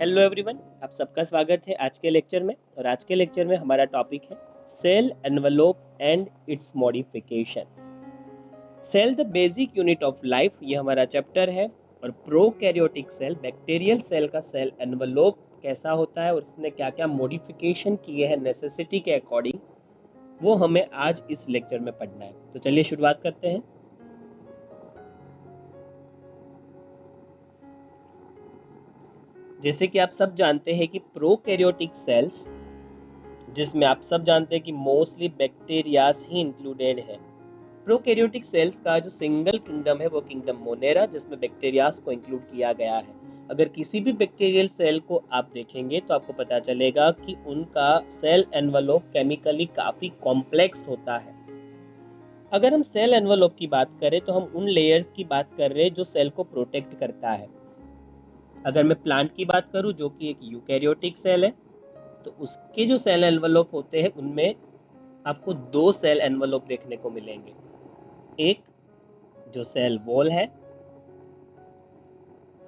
Hello everyone, आप सबका स्वागत है आज के लेक्चर में। और आज के लेक्चर में हमारा टॉपिक है cell envelope and its modification. Cell the basic unit of life, ये हमारा चैप्टर है। और प्रोकैरियोटिक सेल, बैक्टीरियल सेल का सेल एनवेलोप कैसा होता है और उसने क्या क्या मॉडिफिकेशन किए हैं नेसेसिटी के अकॉर्डिंग, वो हमें आज इस लेक्चर में पढ़ना है। तो चलिए शुरुआत करते हैं। जैसे कि आप सब जानते हैं कि प्रोकैरियोटिक सेल्स, जिसमें आप सब जानते हैं कि मोस्टली बैक्टीरियाज ही इंक्लूडेड है। प्रोकैरियोटिक सेल्स का जो सिंगल किंगडम है वो किंगडम मोनेरा, जिसमें बैक्टीरियाज को इंक्लूड किया गया है। अगर किसी भी बैक्टीरियल सेल को आप देखेंगे तो आपको पता चलेगा कि उनका सेल एनवेलोप केमिकली काफ़ी कॉम्प्लेक्स होता है। अगर हम सेल एनवेलोप की बात करें तो हम उन लेयर्स की बात कर रहे हैं जो सेल को प्रोटेक्ट करता है। अगर मैं प्लांट की बात करूं जो कि एक यूकैरियोटिक सेल है, तो उसके जो सेल एनवेलोप होते हैं उनमें आपको दो सेल एनवेलोप देखने को मिलेंगे। एक जो सेल वॉल है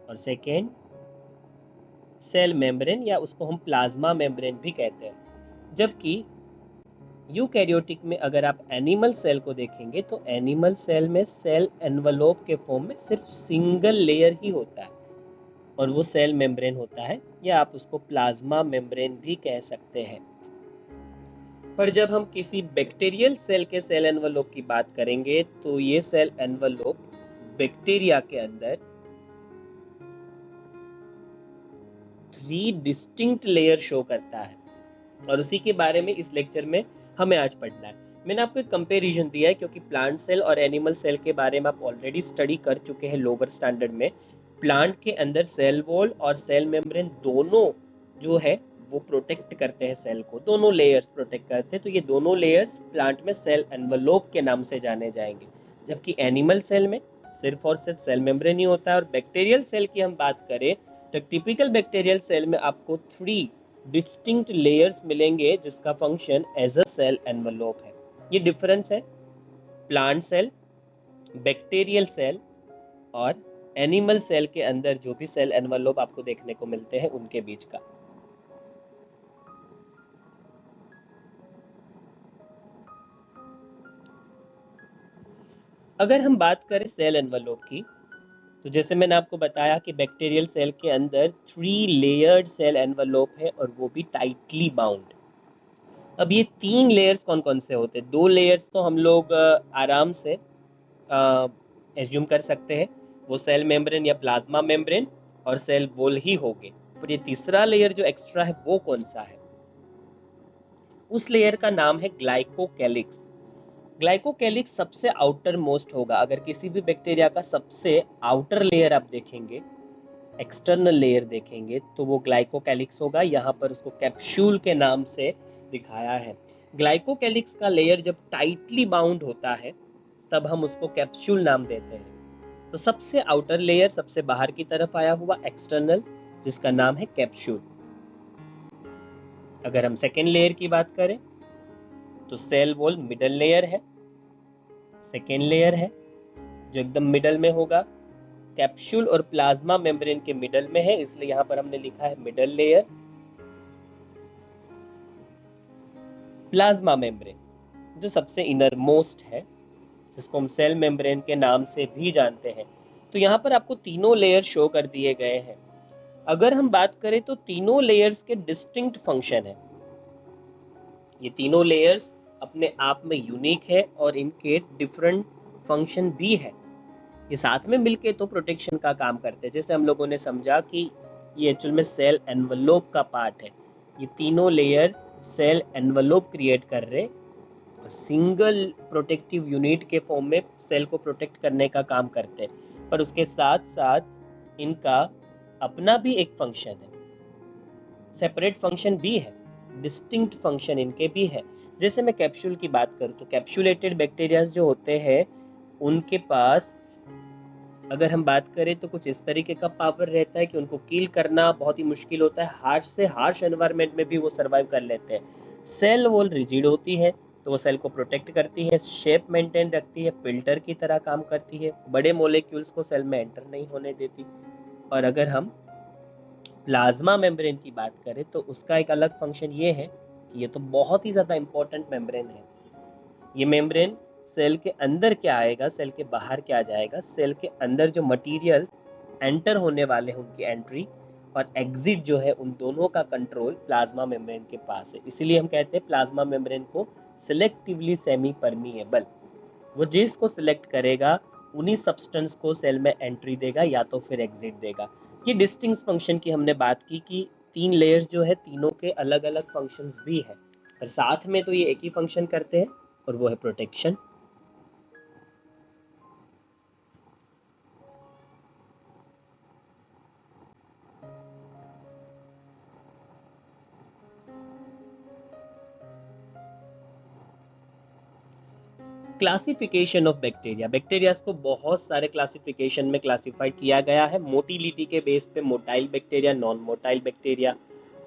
और सेकेंड सेल मेम्ब्रेन, या उसको हम प्लाज्मा मेम्ब्रेन भी कहते हैं। जबकि यूकैरियोटिक में अगर आप एनिमल सेल को देखेंगे तो एनिमल सेल में सेल एनवेलोप के फॉर्म में सिर्फ सिंगल लेयर ही होता है और वो सेल मेम्ब्रेन होता है, या आप उसको प्लाज्मा मेम्ब्रेन भी कह सकते हैं। पर जब हम किसी बैक्टीरियल सेल के सेल एनवेलोप की बात करेंगे तो ये सेल एनवेलोप बैक्टीरिया के अंदर 3 डिस्टिंक्ट लेयर शो करता है और उसी के बारे में इस लेक्चर में हमें आज पढ़ना है। मैंने आपको एक कंपैरिजन दिया है क्योंकि प्लांट सेल और एनिमल सेल के बारे में आप ऑलरेडी स्टडी कर चुके हैं लोअर स्टैंडर्ड में। प्लांट के अंदर सेल वॉल और सेल मेम्ब्रेन दोनों जो है वो प्रोटेक्ट करते हैं सेल को, दोनों लेयर्स प्रोटेक्ट करते हैं। तो ये दोनों लेयर्स प्लांट में सेल एनवेलोप के नाम से जाने जाएंगे। जबकि एनिमल सेल में सिर्फ और सिर्फ सेल मेम्ब्रेन ही होता है। और बैक्टीरियल सेल की हम बात करें तो टिपिकल बैक्टीरियल सेल में आपको 3 डिस्टिंक्ट लेयर्स मिलेंगे जिसका function as a cell envelope है। ये डिफरेंस है प्लांट सेल, बैक्टीरियल सेल और एनिमल सेल के अंदर जो भी सेल एनवेलोप आपको देखने को मिलते हैं उनके बीच का। अगर हम बात करें सेल एनवेलोप की तो जैसे मैंने आपको बताया कि बैक्टीरियल सेल के अंदर 3 लेयर्ड सेल एनवेलोप है और वो भी टाइटली बाउंड। अब ये 3 लेयर्स कौन कौन से होते हैं? 2 लेयर्स तो हम लोग आराम से एज्यूम कर सकते हैं, वो सेल मेम्ब्रेन या प्लाज्मा मेम्ब्रेन और सेल वॉल ही होंगे। पर ये तीसरा लेयर जो एक्स्ट्रा है वो कौन सा है? उस लेयर का नाम है ग्लाइकोकैलिक्स। ग्लाइकोकैलिक्स सबसे आउटर मोस्ट होगा। अगर किसी भी बैक्टीरिया का सबसे आउटर लेयर आप देखेंगे, एक्सटर्नल लेयर देखेंगे, तो वो ग्लाइकोकैलिक्स होगा। यहाँ पर उसको कैप्सूल के नाम से दिखाया है। ग्लाइकोकैलिक्स का लेयर जब टाइटली बाउंड होता है तब हम उसको कैप्सूल नाम देते हैं। तो सबसे आउटर लेयर, सबसे बाहर की तरफ आया हुआ एक्सटर्नल, जिसका नाम है कैप्सूल। अगर हम सेकेंड लेयर की बात करें तो सेल वॉल मिडल लेयर है, सेकेंड लेयर है जो एकदम मिडल में होगा। कैप्सूल और प्लाज्मा मेम्ब्रेन के मिडल में है, इसलिए यहाँ पर हमने लिखा है मिडल लेयर। प्लाज्मा मेम्ब्रेन जो सबसे इनर मोस्ट है, जिसको हम सेल मेम्ब्रेन के नाम से भी जानते हैं। तो यहाँ पर आपको तीनों लेयर शो कर दिए गए हैं। अगर हम बात करें तो तीनों लेयर्स के डिस्टिंक्ट फंक्शन है। ये तीनों लेयर्स अपने आप में यूनिक है और इनके डिफरेंट फंक्शन भी है। ये साथ में मिलके तो प्रोटेक्शन का काम करते हैं। जैसे हम लोगों ने समझा कि ये एक्चुअल में सेल एनवेलोप का पार्ट है। ये तीनों लेयर सेल एनवेलोप क्रिएट कर रहे और सिंगल प्रोटेक्टिव यूनिट के फॉर्म में सेल को प्रोटेक्ट करने का काम करते हैं। पर उसके साथ साथ इनका अपना भी एक फंक्शन है, सेपरेट फंक्शन भी है, डिस्टिंक्ट फंक्शन इनके भी है। जैसे मैं कैप्सूल की बात करूँ तो कैप्सूलेटेड बैक्टीरिया जो होते हैं उनके पास अगर हम बात करें तो कुछ इस तरीके का पावर रहता है कि उनको किल करना बहुत ही मुश्किल होता है। हार्श से हार्श एनवायरनमेंट में भी वो सर्वाइव कर लेते हैं। सेल वॉल रिजिड होती है तो वो सेल को प्रोटेक्ट करती है, शेप मेंटेन रखती है, फिल्टर की तरह काम करती है, बड़े मोलिक्यूल्स को सेल में एंटर नहीं होने देती। और अगर हम प्लाज्मा मेम्ब्रेन की बात करें तो उसका एक अलग फंक्शन ये है कि ये तो बहुत ही ज़्यादा इम्पोर्टेंट मेम्ब्रेन है। ये मेम्ब्रेन सेल के अंदर क्या आएगा, सेल के बाहर क्या जाएगा, सेल के अंदर जो मटेरियल एंटर होने वाले हैं उनकी एंट्री और एग्जिट जो है उन दोनों का कंट्रोल प्लाज्मा मेम्ब्रेन के पास है। इसीलिए हम कहते हैं प्लाज्मा मेम्ब्रेन को सिलेक्टिवली सेमी परमिएबल। वो जिसको सिलेक्ट करेगा उन्हीं सब्सटेंस को सेल में एंट्री देगा या तो फिर एग्जिट देगा। ये डिस्टिंक्ट फंक्शन की हमने बात की कि 3 लेयर्स जो है तीनों के अलग अलग फंक्शंस भी हैं, पर साथ में तो ये एक ही फंक्शन करते हैं और वो है protection. Classification of bacteria, bacteria को बहुत सारे क्लासिफिकेशन में क्लासिफाइड किया गया है। मोटिलिटी के बेस पे motile bacteria, non motile bacteria,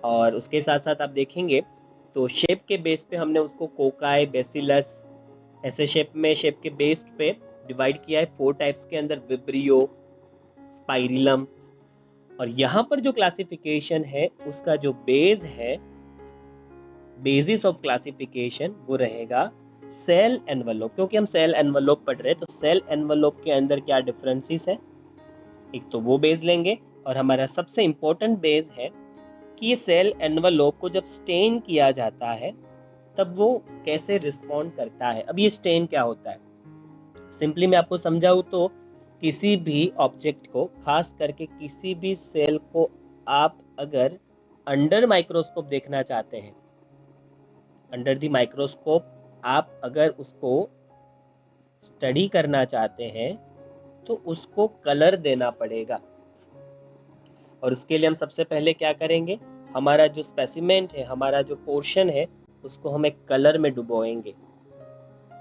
और उसके साथ साथ आप देखेंगे तो शेप के बेस पे हमने उसको कोकाई, बेसिलस ऐसे शेप के बेस पे डिवाइड किया है 4 टाइप्स के अंदर, विब्रियो, स्पाइरिलम। और यहाँ पर जो क्लासिफिकेशन है उसका जो बेस है, बेसिस ऑफ क्लासिफिकेशन, वो रहेगा सेल एनवलप। क्योंकि हम सेल एनवलप पढ़ रहे हैं तो सेल एनवलप के अंदर क्या डिफरेंसेस है, एक तो वो बेस लेंगे और हमारा सबसे इंपॉर्टेंट बेस है कि ये सेल एनवलप को जब स्टेन किया जाता है तब वो कैसे रिस्पॉन्ड करता है। अब ये स्टेन क्या होता है, सिंपली मैं आपको समझाऊं तो किसी भी ऑब्जेक्ट को, खास करके किसी भी सेल को आप अगर अंडर माइक्रोस्कोप देखना चाहते हैं, अंडर द माइक्रोस्कोप आप अगर उसको स्टडी करना चाहते हैं तो उसको कलर देना पड़ेगा। और उसके लिए हम सबसे पहले क्या करेंगे, हमारा जो स्पेसिमेंट है, हमारा जो पोर्शन है, उसको हम एक कलर में डुबोएंगे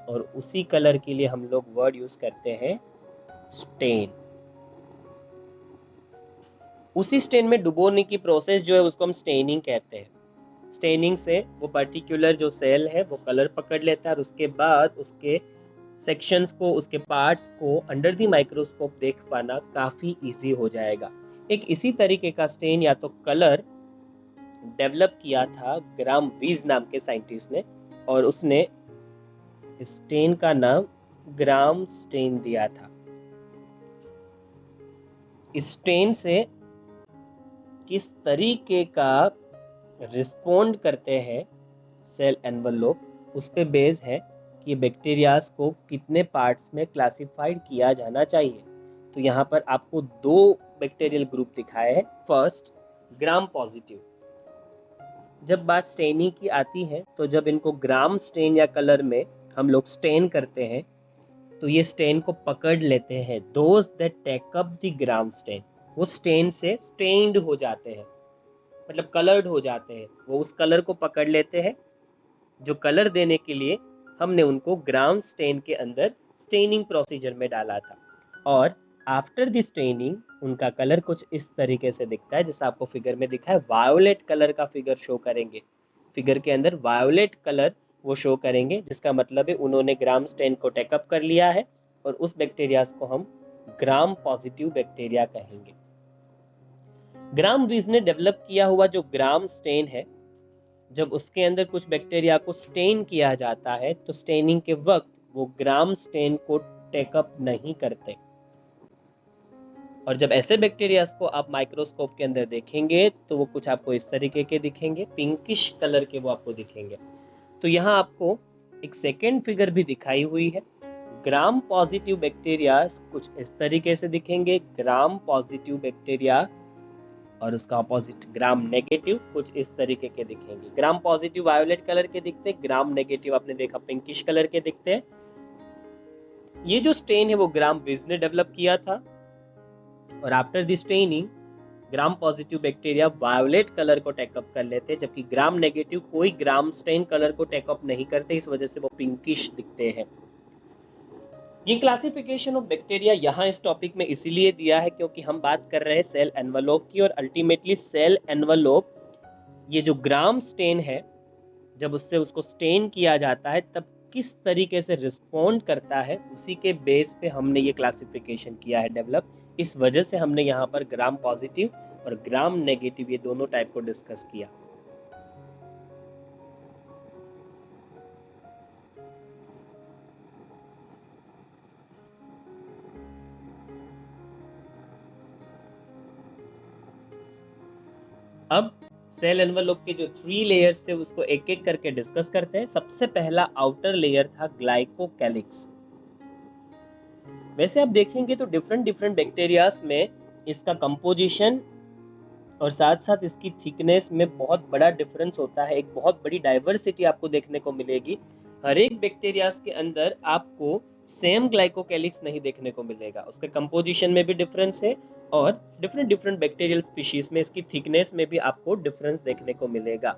और उसी कलर के लिए हम लोग वर्ड यूज करते हैं स्टेन। उसी स्टेन में डुबोने की प्रोसेस जो है उसको हम स्टेनिंग कहते हैं। स्टेनिंग से वो पर्टिकुलर जो सेल है वो कलर पकड़ लेता है और उसके बाद उसके सेक्शंस को, उसके पार्ट्स को अंडर द माइक्रोस्कोप देख पाना काफ़ी इजी हो जाएगा। एक इसी तरीके का स्टेन या तो कलर डेवलप किया था ग्राम वीज नाम के साइंटिस्ट ने, और उसने स्टेन का नाम ग्राम स्टेन दिया था। स्टेन से किस तरीके का रिस्पोंड करते हैं सेल एनवलप, उस पे बेस है कि ये बैक्टीरियाज को कितने पार्ट्स में क्लासिफाइड किया जाना चाहिए। तो यहाँ पर आपको 2 बैक्टीरियल ग्रुप दिखाए हैं। First, gram positive. जब बात स्टेनिंग की आती है तो जब इनको ग्राम स्टेन या कलर में हम लोग स्टेन करते हैं तो ये स्टेन को पकड़ लेते हैं। Those that take up the gram stain, वो स्टेन से स्टेन्ड हो जाते हैं, मतलब कलर्ड हो जाते हैं, वो उस कलर को पकड़ लेते हैं जो कलर देने के लिए हमने उनको ग्राम स्टेन के अंदर स्टेनिंग प्रोसीजर में डाला था। और आफ्टर द स्टेनिंग उनका कलर कुछ इस तरीके से दिखता है, जैसा आपको फिगर में दिखा है। वायोलेट कलर का फिगर शो करेंगे, फिगर के अंदर वायोलेट कलर वो शो करेंगे, जिसका मतलब है उन्होंने ग्राम स्टेन को टेकअप कर लिया है और उस बैक्टीरिया को हम ग्राम पॉजिटिव बैक्टीरिया कहेंगे। ग्राम वीज ने डेवलप किया हुआ जो ग्राम स्टेन है, जब उसके अंदर कुछ बैक्टीरिया को स्टेन किया जाता है तो स्टेनिंग के वक्त वो ग्राम स्टेन को टेकअप नहीं करते। और जब ऐसे बैक्टीरिया को आप माइक्रोस्कोप के अंदर देखेंगे तो वो कुछ आपको इस तरीके के दिखेंगे, पिंकिश कलर के वो आपको दिखेंगे। तो यहाँ आपको एक सेकेंड फिगर भी दिखाई हुई है। ग्राम पॉजिटिव बैक्टीरिया कुछ इस तरीके से दिखेंगे, ग्राम पॉजिटिव बैक्टीरिया, और उसका ऑपोजिट ग्राम नेगेटिव कुछ इस तरीके के दिखेंगे। ग्राम पॉजिटिव वायोलेट कलर के दिखते हैं, ग्राम नेगेटिव आपने देखा पिंकिश कलर के दिखते हैं। ये जो स्टेन है वो ग्राम विज ने डेवलप किया था और after the staining gram positive bacteria violet colour को टेकअप कर लेते हैं, जबकि ग्राम नेगेटिव कोई ग्राम स्टेन कलर को टेकअप नहीं करते, इस वजह से वो पिंकिश दिखते हैं। ये क्लासिफिकेशन ऑफ बैक्टीरिया यहाँ इस टॉपिक में इसीलिए दिया है क्योंकि हम बात कर रहे हैं सेल एनवलप की, और अल्टीमेटली सेल एनवलप ये जो ग्राम स्टेन है, जब उससे उसको स्टेन किया जाता है तब किस तरीके से रिस्पॉन्ड करता है, उसी के बेस पे हमने ये क्लासिफिकेशन किया है डेवलप। इस वजह से हमने यहाँ पर ग्राम पॉजिटिव और ग्राम नेगेटिव, ये दोनों टाइप को डिस्कस किया। अब सेल एनवेलप के जो 3 लेयर्स थे उसको एक एक करके डिस्कस करते हैं। सबसे पहला आउटर लेयर था ग्लाइकोकैलिक्स। वैसे आप देखेंगे तो डिफरेंट डिफरेंट बैक्टीरियाज में इसका कंपोजिशन और साथ साथ इसकी थिकनेस में बहुत बड़ा डिफरेंस होता है। एक बहुत बड़ी डाइवर्सिटी आपको देखने को मिलेगी। हर एक बैक्टीरियाज के अंदर आपको सेम ग्लाइकोकैलिक्स नहीं देखने को मिलेगा, उसके कंपोजिशन में भी डिफरेंस है और डिफरेंट डिफरेंट बैक्टीरियल स्पीशीज में इसकी थिकनेस में भी आपको डिफरेंस देखने को मिलेगा।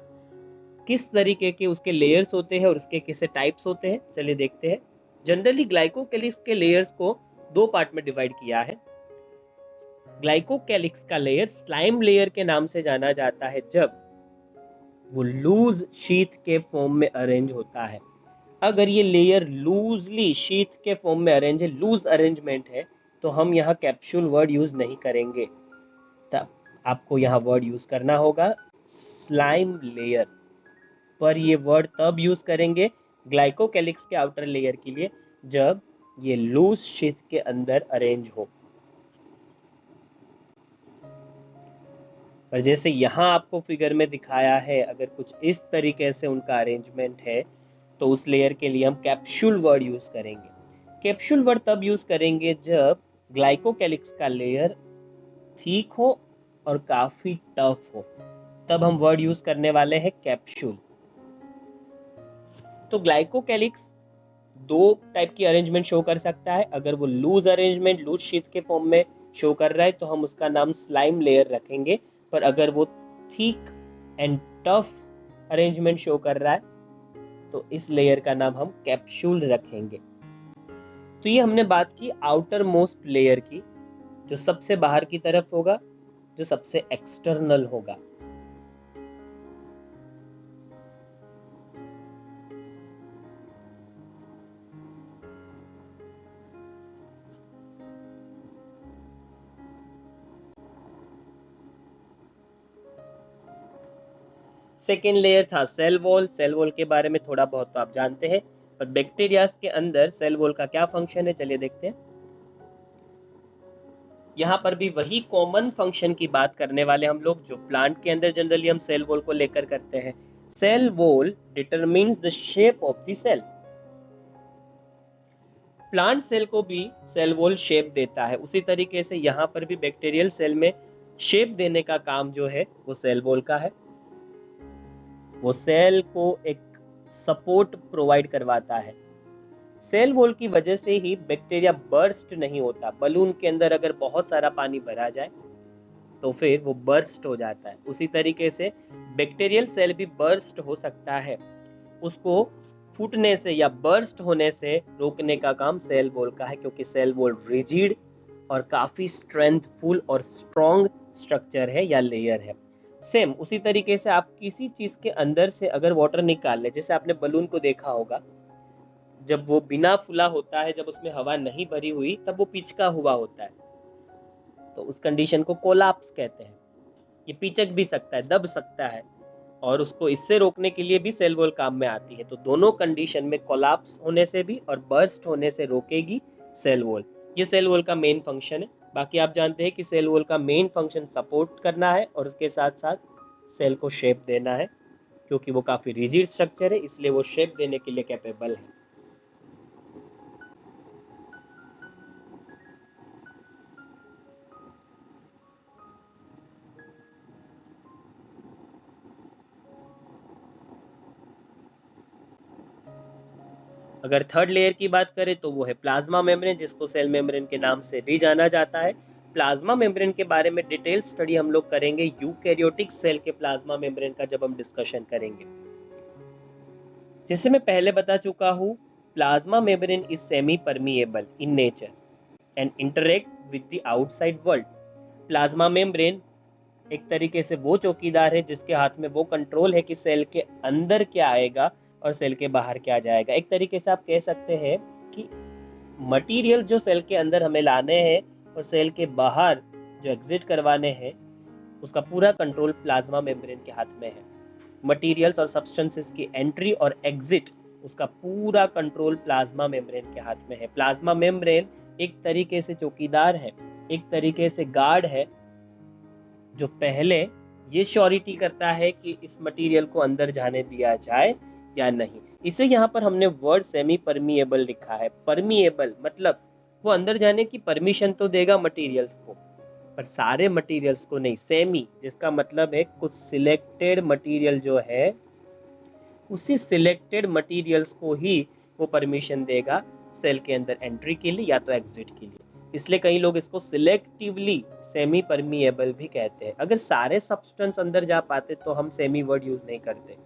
किस तरीके के उसके लेयर्स होते हैं और उसके कैसे टाइप्स होते हैं, चलिए देखते हैं। जनरली ग्लाइकोकैलिक्स के लेयर्स को 2 पार्ट में डिवाइड किया है। ग्लाइकोकैलिक्स का लेयर स्लाइम लेयर के नाम से जाना जाता है जब वो लूज शीथ के फॉर्म में अरेंज होता है। अगर ये लेयर लूजली शीथ के फॉर्म में अरेंज है, लूज अरेंजमेंट है, तो हम यहाँ कैप्सूल वर्ड यूज नहीं करेंगे। तब आपको यहाँ वर्ड यूज करना होगा स्लाइम लेयर। पर ये वर्ड तब यूज करेंगे ग्लाइकोकैलिक्स के आउटर लेयर के लिए जब ये लूज शीथ के अंदर अरेंज हो। पर जैसे यहाँ आपको फिगर में दिखाया है, अगर कुछ इस तरीके से उनका अरेंजमेंट है तो उस लेयर के लिए हम कैप्सूल वर्ड यूज करेंगे। कैप्सूल वर्ड तब यूज करेंगे जब ग्लाइकोकैलिक्स का लेयर ठीक हो और काफी टफ हो, तब हम वर्ड यूज करने वाले हैं कैप्सूल। तो ग्लाइकोकैलिक्स 2 टाइप की अरेंजमेंट शो कर सकता है। अगर वो लूज अरेंजमेंट, लूज शीट के फॉर्म में शो कर रहा है तो हम उसका नाम स्लाइम लेयर रखेंगे। पर अगर वो thick and tough arrangement show कर रहा है तो इस लेयर का नाम हम कैप्सूल रखेंगे। तो ये हमने बात की आउटर मोस्ट लेयर की, जो सबसे बाहर की तरफ होगा, जो सबसे एक्सटर्नल होगा। सेकेंड लेयर था सेल वॉल। सेल वॉल के बारे में थोड़ा बहुत तो आप जानते हैं, पर बैक्टीरिया के अंदर सेल वॉल का क्या फंक्शन है, चलिए देखते हैं। यहाँ पर भी वही कॉमन फंक्शन की बात करने वाले हम लोग जो प्लांट के अंदर जनरली हम सेल वॉल को लेकर करते हैं। Cell wall determines the shape of the cell. Plant cell को भी सेल वॉल शेप देता है, उसी तरीके से यहाँ पर भी बैक्टीरियल सेल में शेप देने का काम जो है वो सेल वॉल का है। वो सेल को एक सपोर्ट प्रोवाइड करवाता है। सेल वॉल की वजह से ही बैक्टीरिया बर्स्ट नहीं होता। बलून के अंदर अगर बहुत सारा पानी भरा जाए तो फिर वो बर्स्ट हो जाता है। उसी तरीके से बैक्टीरियल सेल भी बर्स्ट हो सकता है, उसको फूटने से या बर्स्ट होने से रोकने का काम सेल वॉल का है, क्योंकि सेल वॉल रिजिड और काफी स्ट्रेंथफुल और स्ट्रॉन्ग स्ट्रक्चर है या लेयर है। सेम उसी तरीके से आप किसी चीज के अंदर से अगर वाटर निकाल ले, जैसे आपने बलून को देखा होगा, जब वो बिना फुला होता है, जब उसमें हवा नहीं भरी हुई, तब वो पिचका हुआ होता है, तो उस कंडीशन को कोलैप्स कहते हैं। ये पिचक भी सकता है, दब सकता है, और उसको इससे रोकने के लिए भी सेल वॉल काम में आती है। तो दोनों कंडीशन में कोलैप्स होने से भी और बर्स्ट होने से रोकेगी सेल वॉल। ये सेल वॉल का मेन फंक्शन है। बाकी आप जानते हैं कि सेल वॉल का मेन फंक्शन सपोर्ट करना है और उसके साथ साथ सेल को शेप देना है, क्योंकि वो काफ़ी रिजिड स्ट्रक्चर है, इसलिए वो शेप देने के लिए कैपेबल है। अगर थर्ड लेयर की बात करें तो वो है प्लाज्मा मेम्ब्रेन, जिसको सेल मेम्ब्रेन के नाम से भी जाना जाता है। प्लाज्मा मेम्ब्रेन के बारे में डिटेल स्टडी हम लोग करेंगे यूकैरियोटिक सेल के प्लाज्मा मेम्ब्रेन का जब हम डिस्कशन करेंगे। जैसे मैं पहले बता चुका हूँ, plasma membrane is semi permeable in nature and interact with the outside world. Plasma membrane एक तरीके से वो चौकीदार है जिसके हाथ में वो कंट्रोल है कि सेल के अंदर क्या आएगा और सेल के बाहर क्या जाएगा। एक तरीके से आप कह सकते हैं कि मटेरियल जो सेल के अंदर हमें लाने हैं और सेल के बाहर जो एग्जिट करवाने हैं, उसका पूरा कंट्रोल प्लाज्मा मेम्ब्रेन के हाथ में है। मटेरियल्स और सब्सटेंसेस की एंट्री और एग्जिट, उसका पूरा कंट्रोल प्लाज्मा मेम्ब्रेन के हाथ में है। प्लाज्मा मेम्ब्रेन एक तरीके से चौकीदार है, एक तरीके से गार्ड है, जो पहले ये श्योरिटी करता है कि इस मटेरियल को अंदर जाने दिया जाए या नहीं। इसे यहाँ पर हमने वर्ड सेमी परमिएबल लिखा है। परमिएबल मतलब वो अंदर जाने की परमिशन तो देगा मटेरियल्स को, पर सारे मटेरियल्स को नहीं। सेमी जिसका मतलब है कुछ सिलेक्टेड मटेरियल जो है, उसी सिलेक्टेड मटेरियल्स को ही वो परमिशन देगा सेल के अंदर एंट्री के लिए या तो एग्जिट के लिए। इसलिए कई लोग इसको सिलेक्टिवली सेमी परमिएबल भी कहते हैं। अगर सारे सब्सटेंस अंदर जा पाते तो हम सेमी वर्ड यूज नहीं करते,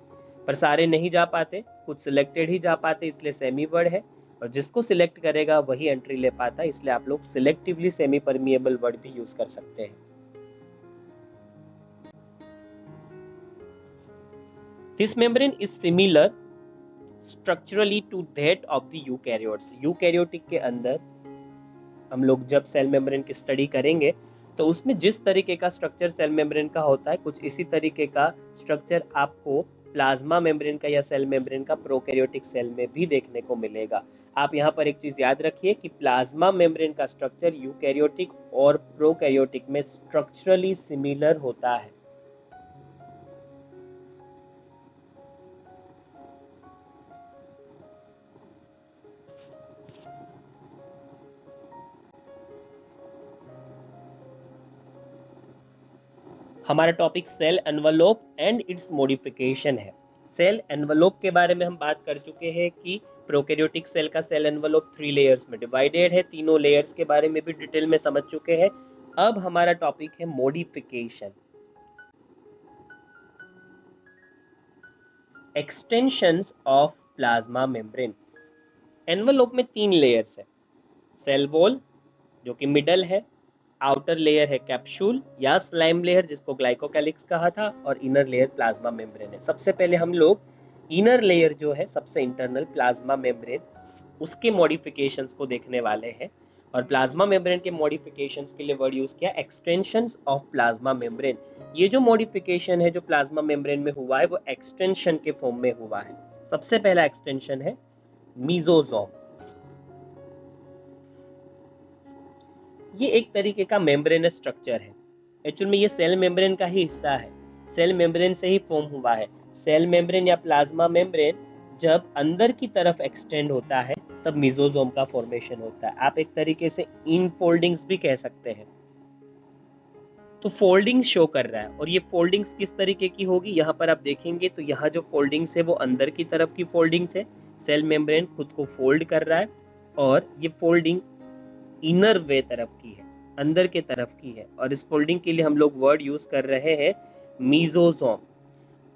पर सारे नहीं जा पाते, कुछ सिलेक्टेड ही जा पाते, इसलिए सेमी वर्ड है। और जिसको सिलेक्ट करेगा वही एंट्री ले पाता है, इसलिए आप लोग सिलेक्टिवली सेमी परमिएबल वर्ड भी यूज कर सकते हैं। This membrane is similar structurally to that of the eukaryotes. Eukaryotic के अंदर हम लोग जब सेल मेम्ब्रेन की स्टडी करेंगे तो उसमें जिस तरीके का स्ट्रक्चर सेल मेम्ब्रेन का होता है, कुछ इसी तरीके का स्ट्रक्चर आपको प्लाज्मा मेम्ब्रेन का या सेल मेम्ब्रेन का प्रोकैरियोटिक सेल में भी देखने को मिलेगा। आप यहाँ पर एक चीज याद रखिए कि प्लाज्मा मेम्ब्रेन का स्ट्रक्चर यूकैरियोटिक और प्रोकैरियोटिक में स्ट्रक्चरली सिमिलर होता है। हमारा topic cell envelope and its modification है। सेल एनवलप के बारे में हम बात कर चुके हैं कि प्रोकैरियोटिक सेल का सेल एनवलप 3 लेयर्स में डिवाइडेड है। तीनों लेयर्स के बारे में भी डिटेल में समझ चुके हैं। अब हमारा टॉपिक है modification, extensions of plasma membrane. Envelope में 3 लेयर्स है। सेल वॉल जो कि मिडल है, आउटर लेयर है कैप्सूल या स्लाइम लेयर जिसको ग्लाइकोकैलिक्स कहा था, और इनर लेयर प्लाज्मा मेम्ब्रेन है। सबसे पहले हम लोग इनर लेयर जो है सबसे इंटरनल प्लाज्मा मेम्ब्रेन, उसके मॉडिफिकेशंस को देखने वाले हैं। और प्लाज्मा मेम्ब्रेन के मॉडिफिकेशंस के लिए वर्ड यूज किया एक्सटेंशंस ऑफ प्लाज्मा मेम्ब्रेन। ये जो मॉडिफिकेशन है जो प्लाज्मा मेम्ब्रेन में हुआ है वो एक्सटेंशन के फॉर्म में हुआ है। सबसे पहला एक्सटेंशन है मीजोसोम। ये एक तरीके का मेम्ब्रेनस स्ट्रक्चर है। एक्चुअल में ये सेल मेम्ब्रेन का ही हिस्सा है, सेल मेम्ब्रेन से ही फॉर्म हुआ है। सेल मेम्ब्रेन या प्लाज्मा मेम्ब्रेन जब अंदर की तरफ एक्सटेंड होता है तब मीजोसोम का फॉर्मेशन होता है। आप एक तरीके से इनफोल्डिंग्स भी कह सकते हैं। तो फोल्डिंग शो कर रहा है, और ये फोल्डिंग्स किस तरीके की होगी यहाँ पर आप देखेंगे तो यहाँ जो फोल्डिंग्स है वो अंदर की तरफ की फोल्डिंग्स है। सेल मेम्ब्रेन खुद को फोल्ड कर रहा है और ये फोल्डिंग इनर वे तरफ की है, अंदर के तरफ की है, और इस फोल्डिंग के लिए हम लोग वर्ड यूज कर रहे हैं मीजोसोम।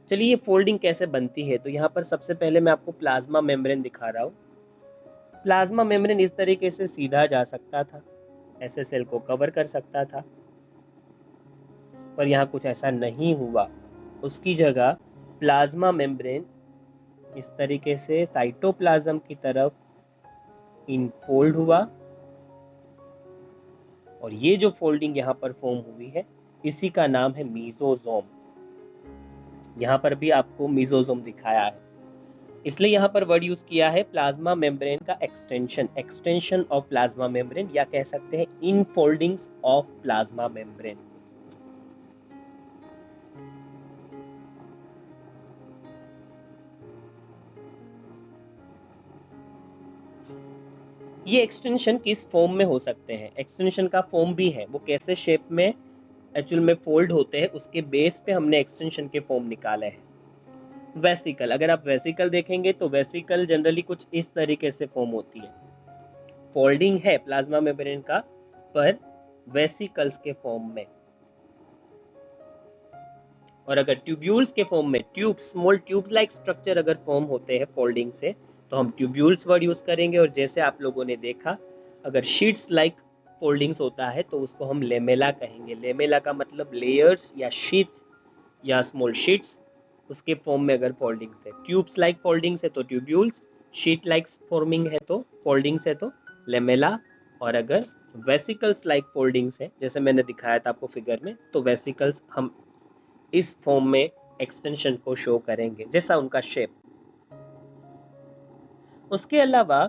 चलिए ये फोल्डिंग कैसे बनती है, तो यहाँ पर सबसे पहले मैं आपको प्लाज्मा मेम्ब्रेन दिखा रहा हूँ। प्लाज्मा मेम्ब्रेन इस तरीके से सीधा जा सकता था, ऐसे सेल को कवर कर सकता था, पर यहाँ कुछ ऐसा नहीं हुआ। उसकी जगह प्लाज्मा मेम्ब्रेन इस तरीके से साइटोप्लाज्म की तरफ इनफोल्ड हुआ, और ये जो फोल्डिंग यहाँ पर फॉर्म हुई है इसी का नाम है मीजोसोम। यहाँ पर भी आपको मीजोसोम दिखाया है, इसलिए यहाँ पर वर्ड यूज किया है प्लाज्मा मेम्ब्रेन का extension, extension of plasma membrane, या कह सकते हैं इनफोल्डिंग्स ऑफ प्लाज्मा मेम्ब्रेन। ये एक्सटेंशन किस फॉर्म में हो सकते हैं, एक्सटेंशन का फॉर्म भी है, वो कैसे शेप में एक्चुअल में फोल्ड होते हैं उसके बेस पे हमने एक्सटेंशन के फॉर्म निकाले हैं। वेसिकल, अगर आप वेसिकल देखेंगे तो वेसिकल जनरली कुछ इस तरीके से फॉर्म होती है। फोल्डिंग है प्लाज्मा मेम्ब्रेन का, पर वेसिकल्स के फॉर्म में। और अगर ट्यूब्यूल्स के फॉर्म में, tube, small tube like structure अगर फॉर्म होते हैं फोल्डिंग से, तो हम ट्यूब्यूल्स वर्ड यूज करेंगे। और जैसे आप लोगों ने देखा, अगर शीट्स लाइक फोल्डिंग्स होता है तो उसको हम लेमेला कहेंगे। लेमेला का मतलब लेयर्स या शीट या स्मॉल शीट्स, उसके फॉर्म में अगर फोल्डिंग्स है। ट्यूब्स लाइक फोल्डिंग्स है तो ट्यूब्यूल्स, शीट लाइक फॉर्मिंग है तो फोल्डिंग्स है तो लेमेला, और अगर वेसिकल्स लाइक फोल्डिंग्स है, जैसे मैंने दिखाया था आपको फिगर में, तो वेसिकल्स हम इस फॉर्म में एक्सटेंशन को शो करेंगे जैसा उनका शेप। उसके अलावा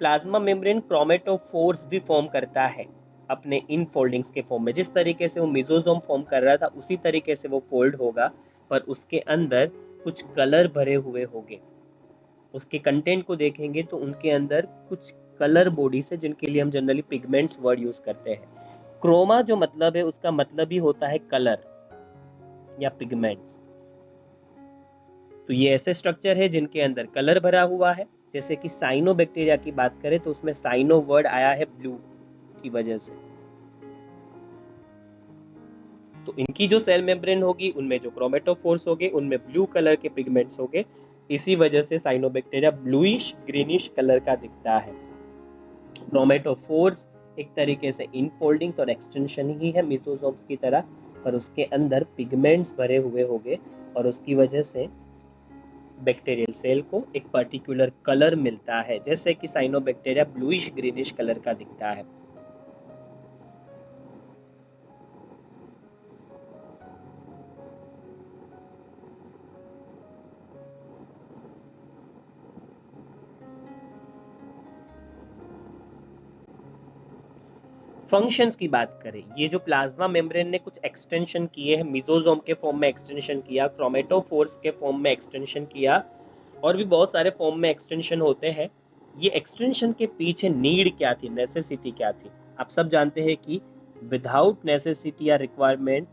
प्लाज्मा मेम्ब्रेन क्रोमेटोफोर्स भी फॉर्म करता है अपने इन फोल्डिंग्स के फॉर्म में। जिस तरीके से वो मिजोजोम फॉर्म कर रहा था उसी तरीके से वो फोल्ड होगा, पर उसके अंदर कुछ कलर भरे हुए होंगे। उसके कंटेंट को देखेंगे तो उनके अंदर कुछ कलर बॉडीज है, जिनके लिए हम जनरली पिगमेंट्स वर्ड यूज करते हैं। क्रोमा जो मतलब है उसका मतलब ही होता है कलर या पिगमेंट्स। तो ये ऐसे स्ट्रक्चर है जिनके अंदर कलर भरा हुआ है। जैसे कि साइनोबैक्टीरिया की बात करें तो उसमें साइनो वर्ड आया है ब्लू की वजह से। तो इनकी जो सेल मेम्ब्रेन होगी उनमें जो क्रोमेटोफोर्स होंगे उनमें ब्लू कलर के पिगमेंट्स होंगे। इसी वजह से साइनोबैक्टीरिया ब्लूइश ग्रीनिश कलर का दिखता है। क्रोमेटोफोर्स एक तरीके से इनफोल्डिंग्स और एक्सटेंशन ही है मिसोसोम्स की तरह, पर उसके अंदर पिगमेंट्स भरे हुए होंगे और उसकी वजह से बैक्टीरियल सेल को एक पर्टिकुलर कलर मिलता है, जैसे कि साइनोबैक्टीरिया ब्लूइश ग्रीनिश कलर का दिखता है। फंक्शंस की बात करें, ये जो प्लाज्मा मेम्ब्रेन ने कुछ एक्सटेंशन किए हैं, मिजोजोम के फॉर्म में एक्सटेंशन किया, क्रोमेटोफोर्स के फॉर्म में एक्सटेंशन किया, और भी बहुत सारे फॉर्म में एक्सटेंशन होते हैं। ये एक्सटेंशन के पीछे नीड क्या थी, नेसेसिटी क्या थी? आप सब जानते हैं कि विदाउट नेसेसिटी या रिक्वायरमेंट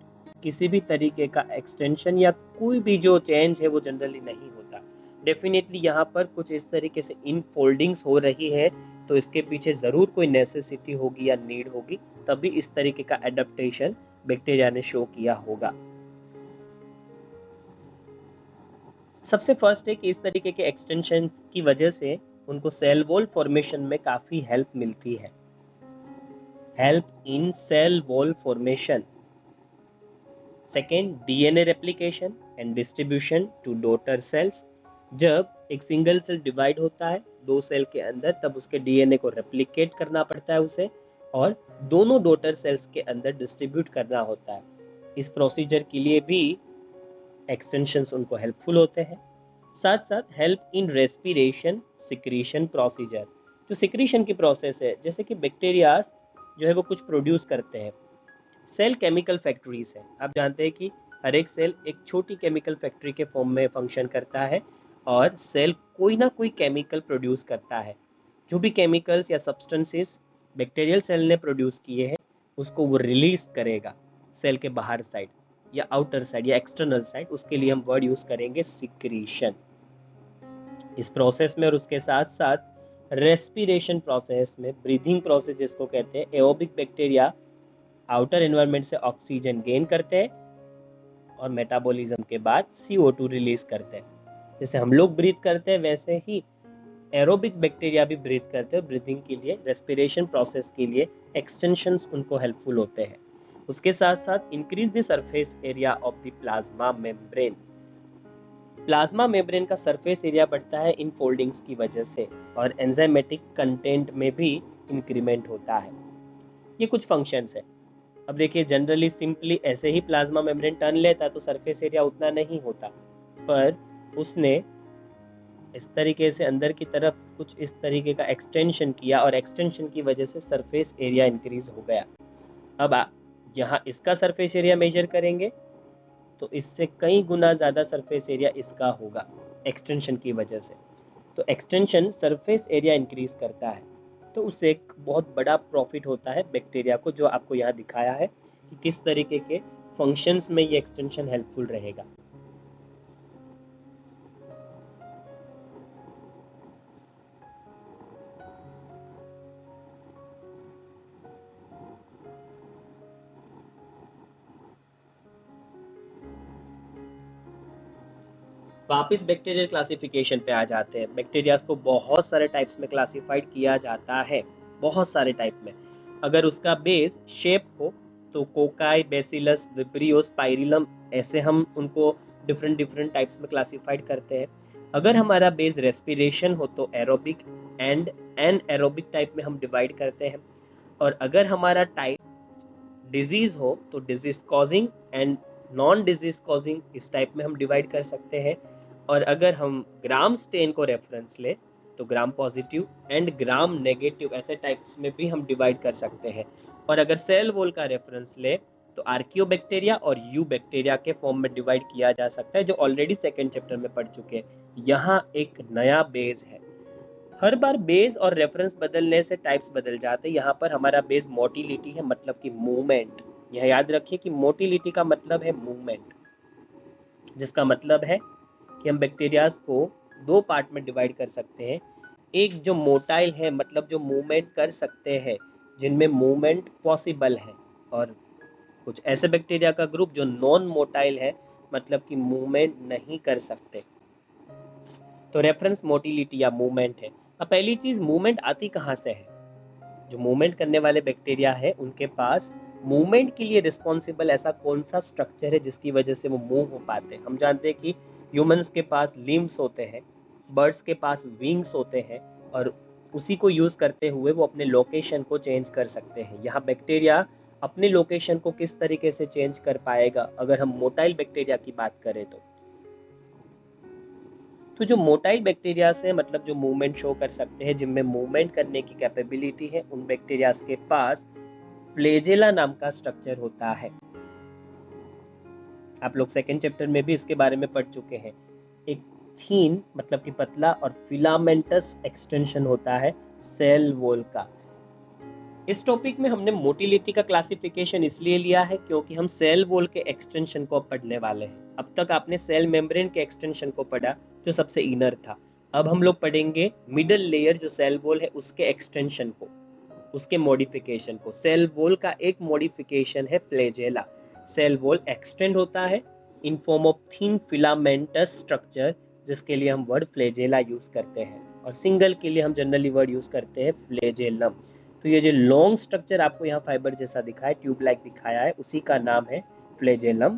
किसी भी तरीके का एक्सटेंशन या कोई भी जो चेंज है वो जनरली नहीं होता। डेफिनेटली यहाँ पर कुछ इस तरीके से इन फोल्डिंग्स हो रही है, तो इसके पीछे ज़रूर कोई नेसेसिटी होगी या नीड होगी, तभी इस तरीके का एडेप्टेशन बैक्टीरिया ने शो किया होगा। सबसे फर्स्ट है कि इस तरीके के एक्सटेंशन की वजह से उनको सेल वॉल फॉर्मेशन में काफ़ी हेल्प मिलती है। Help in cell wall formation. Second, DNA replication and distribution to daughter cells. जब एक सिंगल सेल डिवाइड होता है दो सेल के अंदर, तब उसके डीएनए को रेप्लिकेट करना पड़ता है उसे, और दोनों डॉटर सेल्स के अंदर डिस्ट्रीब्यूट करना होता है। इस प्रोसीजर के लिए भी एक्सटेंशंस उनको हेल्पफुल होते हैं। साथ साथ help in respiration secretion procedure. जो सिक्रीशन की प्रोसेस है, जैसे कि बैक्टीरिया जो है वो कुछ प्रोड्यूस करते हैं। सेल केमिकल फैक्ट्रीज है, आप जानते हैं कि हर एक सेल एक छोटी केमिकल फैक्ट्री के फॉर्म में फंक्शन करता है, और सेल कोई ना कोई केमिकल प्रोड्यूस करता है। जो भी केमिकल्स या सब्सटेंसेस बैक्टीरियल सेल ने प्रोड्यूस किए हैं उसको वो रिलीज करेगा सेल के बाहर साइड या आउटर साइड या एक्सटर्नल साइड। उसके लिए हम वर्ड यूज करेंगे सिक्रीशन। इस प्रोसेस में और उसके साथ साथ रेस्पिरेशन प्रोसेस में, ब्रीदिंग प्रोसेस जिसको कहते हैं, एओबिक बैक्टीरिया आउटर एनवायरनमेंट से ऑक्सीजन गेन करते हैं और मेटाबॉलिज्म के बाद CO2 रिलीज करते हैं। जैसे हम लोग ब्रीथ करते हैं वैसे ही एरोबिक बैक्टीरिया भी ब्रीथ करते हैं। ब्रीथिंग के लिए, रेस्पिरेशन प्रोसेस के लिए एक्सटेंशंस उनको हेल्पफुल होते हैं। उसके साथ साथ increase the surface area of the plasma membrane. Plasma membrane का सरफेस एरिया बढ़ता है इन फोल्डिंग्स की वजह से, और एंजाइमेटिक कंटेंट में भी इंक्रीमेंट होता है। ये कुछ फंक्शंस है। अब देखिए, जनरली सिंपली ऐसे ही प्लाज्मा मेम्ब्रेन टर्न लेता तो सरफेस एरिया उतना नहीं होता, पर उसने इस तरीके से अंदर की तरफ कुछ इस तरीके का एक्सटेंशन किया और एक्सटेंशन की वजह से सरफेस एरिया इंक्रीज हो गया। अब यहाँ इसका सरफेस एरिया मेजर करेंगे तो इससे कई गुना ज़्यादा सरफेस एरिया इसका होगा एक्सटेंशन की वजह से। तो एक्सटेंशन सरफेस एरिया इंक्रीज करता है, तो उससे एक बहुत बड़ा प्रॉफिट होता है बैक्टीरिया को, जो आपको यहाँ दिखाया है कि किस तरीके के फंक्शंस में ये एक्सटेंशन हेल्पफुल रहेगा। वापिस बैक्टीरियल क्लासिफिकेशन पे आ जाते हैं। बैक्टीरिया को बहुत सारे टाइप्स में क्लासिफाइड किया जाता है, बहुत सारे टाइप में। अगर उसका बेस शेप हो तो कोकाई, बेसिलस, विब्रियो, स्पाइरिलम, ऐसे हम उनको डिफरेंट डिफरेंट टाइप्स में क्लासिफाइड करते हैं। अगर हमारा बेस रेस्पिरेशन हो तो aerobic and anaerobic type में हम डिवाइड करते हैं। और अगर हमारा टाइप डिजीज हो तो disease causing and non disease causing इस टाइप में हम डिवाइड कर सकते हैं। और अगर हम ग्राम स्टेन को रेफरेंस ले तो gram positive and gram negative ऐसे टाइप्स में भी हम डिवाइड कर सकते हैं। और अगर सेल वॉल का रेफरेंस ले तो आर्कियोबैक्टीरिया और यू बैक्टीरिया के फॉर्म में डिवाइड किया जा सकता है, जो ऑलरेडी सेकेंड चैप्टर में पढ़ चुके हैं। यहाँ एक नया बेस है। हर बार बेस और रेफरेंस बदलने से टाइप्स बदल जाते हैं। यहाँ पर हमारा बेस मोटिलिटी है, मतलब कि मूवमेंट। यह याद रखिए कि मोटिलिटी का मतलब है मूवमेंट, जिसका मतलब है कि हम बैक्टीरियाज को दो पार्ट में डिवाइड कर सकते हैं। एक जो मोटाइल है, मतलब जो मूवमेंट कर सकते हैं, जिनमें मूवमेंट पॉसिबल है, और कुछ ऐसे बैक्टीरिया का ग्रुप जो नॉन मोटाइल है, मतलब कि मूवमेंट नहीं कर सकते। तो रेफरेंस मोटिलिटी या मूवमेंट है। अब पहली चीज, मूवमेंट आती कहाँ से है? जो मूवमेंट करने वाले बैक्टीरिया है उनके पास मूवमेंट के लिए रिस्पॉन्सिबल ऐसा कौन सा स्ट्रक्चर है जिसकी वजह से वो मूव हो पाते हैं। हम जानते हैं कि ह्यूमंस के पास लिम्स होते हैं, बर्ड्स के पास विंग्स होते हैं, और उसी को यूज करते हुए वो अपने लोकेशन को चेंज कर सकते हैं। यहाँ बैक्टीरिया अपने लोकेशन को किस तरीके से चेंज कर पाएगा अगर हम मोटाइल बैक्टीरिया की बात करें तो जो मोटाइल बैक्टीरिया से, मतलब जो मूवमेंट शो कर सकते हैं, जिनमें मूवमेंट करने की कैपेबिलिटी है, उन बैक्टीरिया के पास फ्लेजेला नाम का स्ट्रक्चर होता है। आप लोग सेकेंड चैप्टर में भी इसके बारे में पढ़ चुके हैं। एक थीन मतलब कि पतला और फिलामेंटस एक्सटेंशन होता है सेल वॉल का। इस टॉपिक में हमने मोटिलिटी का क्लासिफिकेशन इसलिए लिया है क्योंकि हम सेल वॉल के एक्सटेंशन को पढ़ने वाले हैं। अब तक आपने सेल मेम्ब्रेन के एक्सटेंशन को पढ़ा जो सबसे इनर था। अब हम लोग पढ़ेंगे मिडल लेयर जो सेल वॉल है उसके एक्सटेंशन को, उसके मॉडिफिकेशन को। सेल वॉल का एक मॉडिफिकेशन है फ्लैजेला। सेल वॉल एक्सटेंड होता है in form of thin filamentous structure, जिसके लिए हम वर्ड फ्लैजेला यूज करते हैं, और सिंगल के लिए हम जनरली वर्ड यूज करते हैं फ्लैजेलम। तो ये जो लॉन्ग स्ट्रक्चर आपको यहाँ फाइबर जैसा दिखा है, ट्यूब लाइक दिखाया है, उसी का नाम है फ्लैजेलम।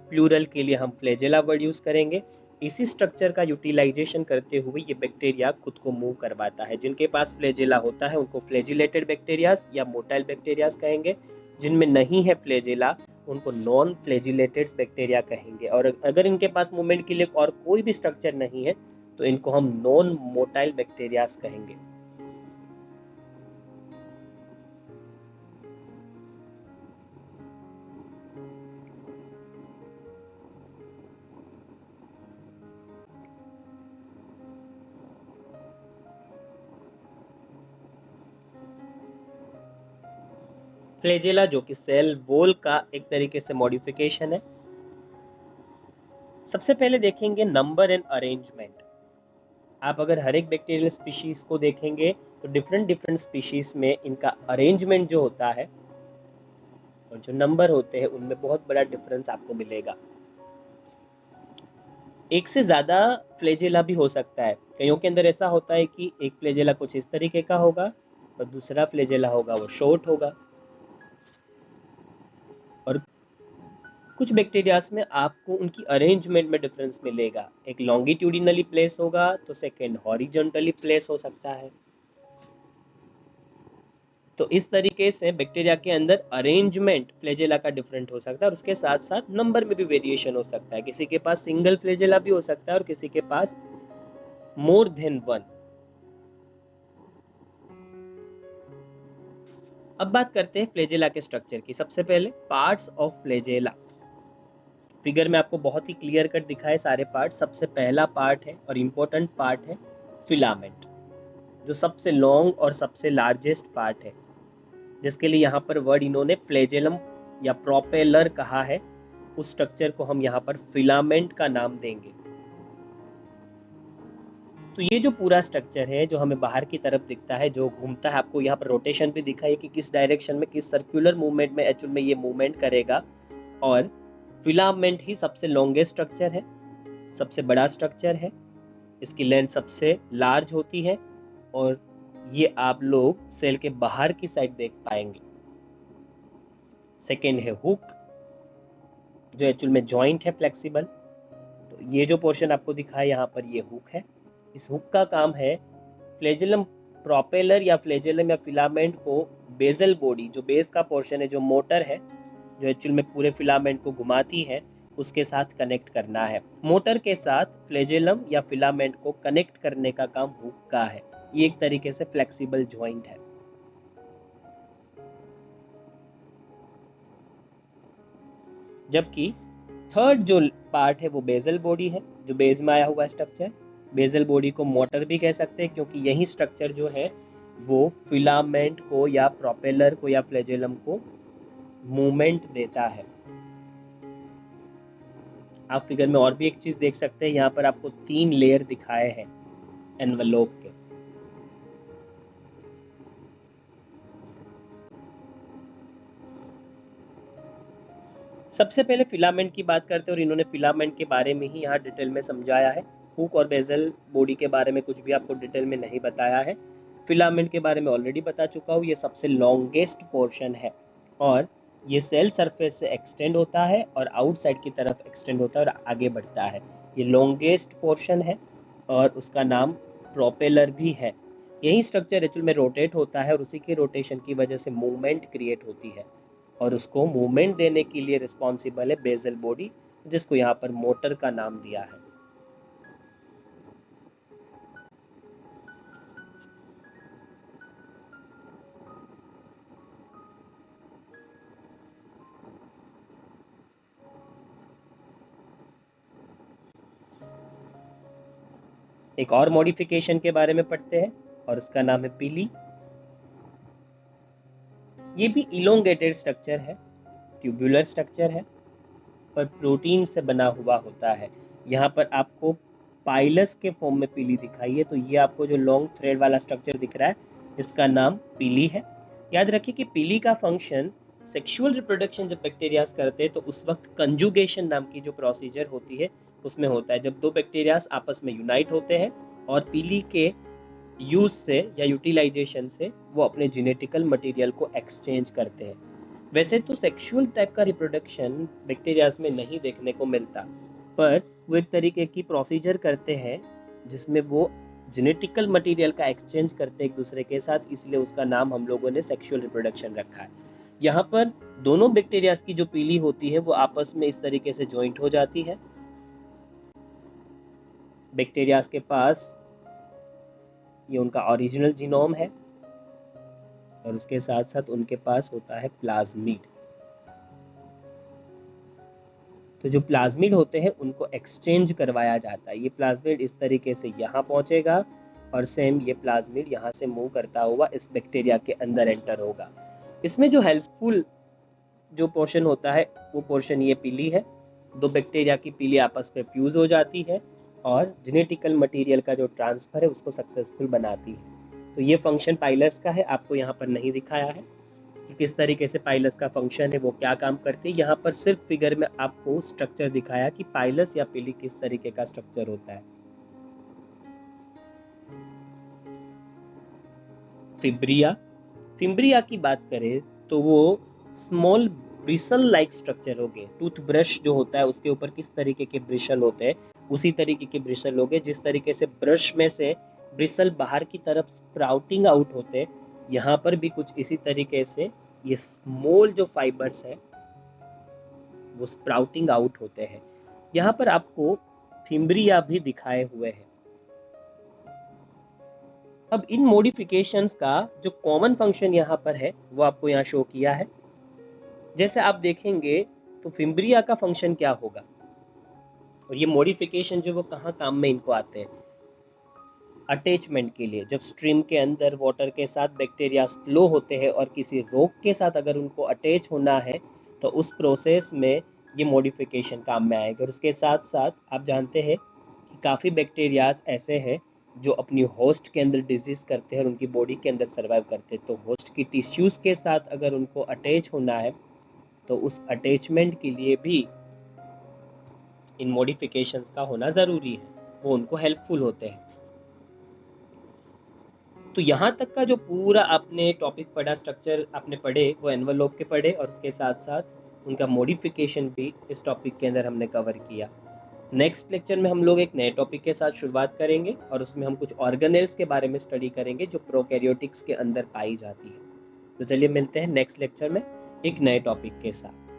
प्लूरल के लिए हम फ्लैजेला वर्ड यूज करेंगे। इसी स्ट्रक्चर का यूटिलाइजेशन करते हुए ये बैक्टीरिया खुद को मूव करवाता है। जिनके पास फ्लैजेला होता है उनको फ्लैजिलेटेड बैक्टीरियाज या मोटाइल बैक्टीरियाज कहेंगे। जिनमें नहीं है फ्लैजेला उनको नॉन फ्लैजिलेटेड बैक्टीरिया कहेंगे। और अगर इनके पास मूवमेंट के लिए और कोई भी स्ट्रक्चर नहीं है तो इनको हम नॉन मोटाइल बैक्टीरियाज कहेंगे। फ्लैजेला जो कि सेल वॉल का एक तरीके से मॉडिफिकेशन है। सबसे पहले देखेंगे नंबर एंड अरेंजमेंट। आप अगर हर एक बैक्टीरियल स्पीशीज को देखेंगे तो डिफरेंट डिफरेंट स्पीशीज में इनका अरेंजमेंट जो होता है और जो नंबर होते हैं उनमें बहुत बड़ा डिफरेंस आपको मिलेगा। एक से ज़्यादा फ्लैजेला भी हो सकता है। कईयों के अंदर ऐसा होता है कि एक फ्लैजेला कुछ इस तरीके का होगा और दूसरा फ्लैजेला होगा वो शॉर्ट होगा। और कुछ बैक्टीरियाज में आपको उनकी अरेंजमेंट में डिफरेंस मिलेगा। एक लॉन्गिट्यूडिनली प्लेस होगा तो सेकेंड हॉरिजॉन्टली प्लेस हो सकता है। तो इस तरीके से बैक्टीरिया के अंदर अरेंजमेंट फ्लैजेला का डिफरेंट हो सकता है, और उसके साथ साथ नंबर में भी वेरिएशन हो सकता है। किसी के पास सिंगल फ्लैजेला भी हो सकता है और किसी के पास मोर देन वन। अब बात करते हैं फ्लैजेला के स्ट्रक्चर की। सबसे पहले पार्ट्स ऑफ फ्लैजेला। फिगर में आपको बहुत ही क्लियर कट दिखा है सारे पार्ट। सबसे पहला पार्ट है और इम्पोर्टेंट पार्ट है फिलामेंट, जो सबसे लॉन्ग और सबसे लार्जेस्ट पार्ट है, जिसके लिए यहाँ पर वर्ड इन्होंने फ्लैजेलम या प्रोपेलर कहा है। उस स्ट्रक्चर को हम यहाँ पर फिलामेंट का नाम देंगे। तो ये जो पूरा स्ट्रक्चर है जो हमें बाहर की तरफ दिखता है, जो घूमता है, आपको यहाँ पर रोटेशन भी दिखा है कि किस डायरेक्शन में, किस सर्कुलर मूवमेंट में एक्चुअल में ये मूवमेंट करेगा। और फिलामेंट ही सबसे लॉन्गेस्ट स्ट्रक्चर है, सबसे बड़ा स्ट्रक्चर है, इसकी लेंथ सबसे लार्ज होती है, और ये आप लोग सेल के बाहर की साइड देख पाएंगे। सेकेंड है हुक, जो एक्चुअल में जॉइंट है फ्लेक्सिबल। तो ये जो पोर्शन आपको दिखा है यहाँ पर, ये हुक है। इस हुक का काम है फ्लैजेलम प्रोपेलर या फ्लैजेलम या फिलामेंट को बेसल बॉडी, जो बेस का पोर्शन है, जो मोटर है, जो एक्चुअल में पूरे फिलामेंट को घुमाती है, उसके साथ कनेक्ट करना है। मोटर के साथ फ्लैजेलम या फिलामेंट को कनेक्ट करने का काम हुक का है। ये एक तरीके से फ्लेक्सिबल जॉइंट है। जबकि थर्ड जो पार्ट है वो बेसल बॉडी है, जो बेस में आया हुआ स्ट्रक्चर। बेसल बॉडी को मोटर भी कह सकते हैं, क्योंकि यही स्ट्रक्चर जो है वो फिलामेंट को या प्रोपेलर को या फ्लैजेलम को मूवमेंट देता है। आप फिगर में और भी एक चीज देख सकते हैं, यहाँ पर आपको 3 लेयर दिखाए हैं एनवलप के। सबसे पहले फिलामेंट की बात करते हैं, और इन्होंने फिलामेंट के बारे में ही यहाँ डिटेल में समझाया है। हुक और बेसल बॉडी के बारे में कुछ भी आपको डिटेल में नहीं बताया है। फिलामेंट के बारे में ऑलरेडी बता चुका हूँ, ये सबसे लॉन्गेस्ट पोर्शन है और ये सेल सरफेस से एक्सटेंड होता है और आउटसाइड की तरफ एक्सटेंड होता है और आगे बढ़ता है। ये लॉन्गेस्ट पोर्शन है और उसका नाम प्रोपेलर भी है। यही स्ट्रक्चर एक्चुअल में रोटेट होता है और उसी के रोटेशन की वजह से मूवमेंट क्रिएट होती है, और उसको मूवमेंट देने के लिए रिस्पॉन्सिबल है बेसल बॉडी, जिसको यहाँ पर मोटर का नाम दिया है। एक और मॉडिफिकेशन के बारे में पढ़ते हैं और उसका नाम है पीली। ये भी इलोंगेटेड स्ट्रक्चर है, ट्यूबुलर स्ट्रक्चर है, पर प्रोटीन से बना हुआ होता है। यहाँ पर आपको पाइलस के फॉर्म में पीली दिखाई है, तो ये आपको जो लॉन्ग थ्रेड वाला स्ट्रक्चर दिख रहा है, इसका नाम पीली है। याद रखिए कि पीली का फंक्शन सेक्सुअल रिप्रोडक्शन जब बैक्टीरियाज करते हैं तो उस वक्त कंजुगेशन नाम की जो प्रोसीजर होती है उसमें होता है, जब दो बैक्टीरियाज आपस में यूनाइट होते हैं और पीली के यूज से या यूटिलाइजेशन से वो अपने जेनेटिकल मटेरियल को एक्सचेंज करते हैं। वैसे तो सेक्सुअल टाइप का रिप्रोडक्शन बैक्टीरियाज में नहीं देखने को मिलता, पर वो एक तरीके की प्रोसीजर करते हैं जिसमें वो जेनेटिकल मटेरियल का एक्सचेंज करते हैं एक दूसरे के साथ, इसलिए उसका नाम हम लोगों ने सेक्सुअल रिप्रोडक्शन रखा है। यहाँ पर दोनों बैक्टीरियाज की जो पीली होती है वो आपस में इस तरीके से ज्वाइंट हो जाती है। बैक्टीरियाज के पास ये उनका ओरिजिनल जीनोम है और उसके साथ साथ उनके पास होता है प्लाज्मिड। तो जो प्लाज्मिड होते हैं उनको एक्सचेंज करवाया जाता है। ये प्लाज्मिड इस तरीके से यहाँ पहुँचेगा और सेम ये प्लाज्मिड यहाँ से मूव करता हुआ इस बैक्टीरिया के अंदर एंटर होगा। इसमें जो हेल्पफुल जो पोर्शन होता है वो पोर्शन ये पीली है। दो बैक्टीरिया की पीली आपस में फ्यूज हो जाती है और जेनेटिकल मटेरियल का जो ट्रांसफर है उसको सक्सेसफुल बनाती है। तो ये फंक्शन पाइलस का है, आपको यहाँ पर नहीं दिखाया है कि किस तरीके से पाइलस का फंक्शन है, वो क्या काम करती है। यहाँ पर सिर्फ फिगर में आपको स्ट्रक्चर दिखाया कि पाइलस या पीली किस तरीके का स्ट्रक्चर होता है। फिब्रिया, फिम्ब्रिया की बात करें तो वो स्मॉल ब्रिसल लाइक स्ट्रक्चर हो गए। टूथब्रश जो होता है उसके ऊपर किस तरीके के ब्रिसल होते हैं, उसी तरीके के ब्रिसल हो गए। जिस तरीके से ब्रश में से ब्रिसल बाहर की तरफ स्प्राउटिंग आउट होते हैं, यहाँ पर भी कुछ इसी तरीके से ये स्मॉल जो फाइबर्स है वो स्प्राउटिंग आउट होते हैं। यहाँ पर आपको फिम्ब्रिया भी दिखाए हुए हैं। अब इन मॉडिफिकेशंस का जो कॉमन फंक्शन यहाँ पर है वो आपको यहाँ शो किया है। जैसे आप देखेंगे तो फिम्ब्रिया का फंक्शन क्या होगा और ये मॉडिफिकेशन जो वो कहाँ काम में इनको आते हैं। अटैचमेंट के लिए, जब स्ट्रीम के अंदर वाटर के साथ बैक्टीरिया फ्लो होते हैं और किसी रॉक के साथ अगर उनको अटैच होना है तो उस प्रोसेस में ये मॉडिफिकेशन काम में आएगा। और उसके साथ साथ आप जानते हैं कि काफ़ी बैक्टीरियाज ऐसे हैं जो अपनी होस्ट के अंदर डिजीज़ करते हैं और उनकी बॉडी के अंदर सर्वाइव करते हैं। तो होस्ट की टिश्यूज़ के साथ अगर उनको अटैच होना है तो उस अटैचमेंट के लिए भी इन मॉडिफिकेशंस का होना ज़रूरी है, वो उनको हेल्पफुल होते हैं। तो यहाँ तक का जो पूरा आपने टॉपिक पढ़ा, स्ट्रक्चर आपने पढ़े, वो एनवलप के पढ़े और उसके साथ साथ उनका मॉडिफिकेशन भी इस टॉपिक के अंदर हमने कवर किया। नेक्स्ट लेक्चर में हम लोग एक नए टॉपिक के साथ शुरुआत करेंगे और उसमें हम कुछ ऑर्गेनेल्स के बारे में स्टडी करेंगे जो प्रोकैरियोटिक्स के अंदर पाई जाती है। तो चलिए मिलते हैं नेक्स्ट लेक्चर में एक नए टॉपिक के साथ।